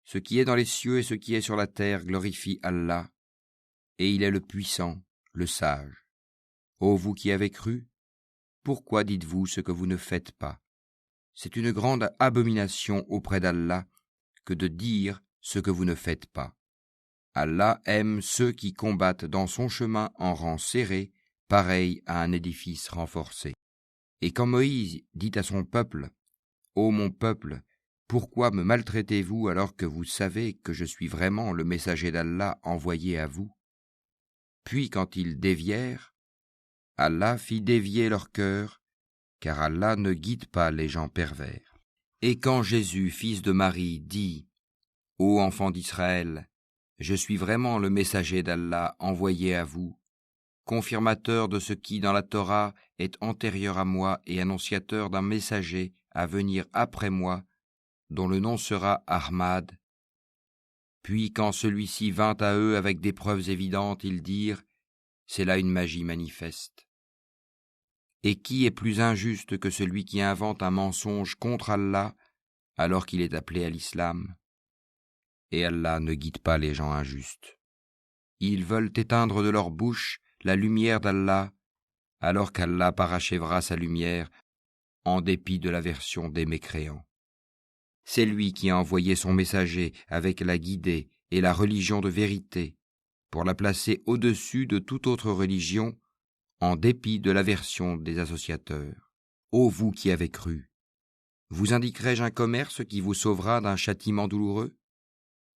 Ce qui est dans les cieux et ce qui est sur la terre glorifie Allah, et il est le puissant, le sage. Ô vous qui avez cru, pourquoi dites-vous ce que vous ne faites pas? C'est une grande abomination auprès d'Allah que de dire ce que vous ne faites pas. Allah aime ceux qui combattent dans son chemin en rang serré, pareil à un édifice renforcé. Et quand Moïse dit à son peuple, « Ô mon peuple, pourquoi me maltraitez-vous alors que vous savez que je suis vraiment le messager d'Allah envoyé à vous ?» Puis quand ils dévièrent, Allah fit dévier leur cœur, car Allah ne guide pas les gens pervers. Et quand Jésus, fils de Marie, dit, « Ô enfants d'Israël, je suis vraiment le messager d'Allah envoyé à vous, confirmateur de ce qui dans la Torah est antérieur à moi et annonciateur d'un messager à venir après moi, dont le nom sera Ahmad. » Puis quand celui-ci vint à eux avec des preuves évidentes, ils dirent, « C'est là une magie manifeste. » Et qui est plus injuste que celui qui invente un mensonge contre Allah alors qu'il est appelé à l'islam? Et Allah ne guide pas les gens injustes. Ils veulent éteindre de leur bouche la lumière d'Allah, alors qu'Allah parachèvera sa lumière en dépit de l'aversion des mécréants. C'est lui qui a envoyé son messager avec la guidée et la religion de vérité, pour la placer au-dessus de toute autre religion, en dépit de l'aversion des associateurs. Ô vous qui avez cru, vous indiquerai-je un commerce qui vous sauvera d'un châtiment douloureux?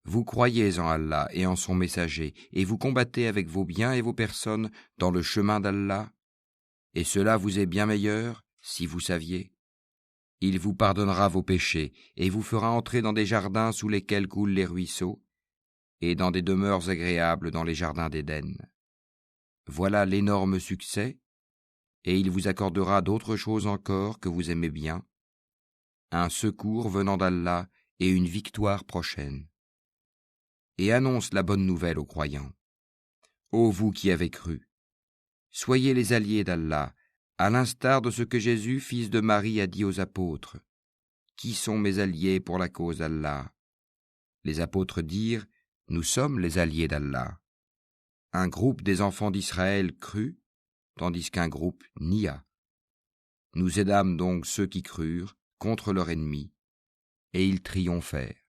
Vous croyez en Allah et en son messager, et vous combattez avec vos biens et vos personnes dans le chemin d'Allah, et cela vous est bien meilleur si vous saviez. Il vous pardonnera vos péchés et vous fera entrer dans des jardins sous lesquels coulent les ruisseaux, et dans des demeures agréables dans les jardins d'Éden. Voilà l'énorme succès, et il vous accordera d'autres choses encore que vous aimez bien, un secours venant d'Allah et une victoire prochaine. Et annonce la bonne nouvelle aux croyants. Ô vous qui avez cru, soyez les alliés d'Allah, à l'instar de ce que Jésus, fils de Marie, a dit aux apôtres. Qui sont mes alliés pour la cause d'Allah? Les apôtres dirent, nous sommes les alliés d'Allah. Un groupe des enfants d'Israël crut, tandis qu'un groupe nia. Nous aidâmes donc ceux qui crurent contre leur ennemi, et ils triomphèrent.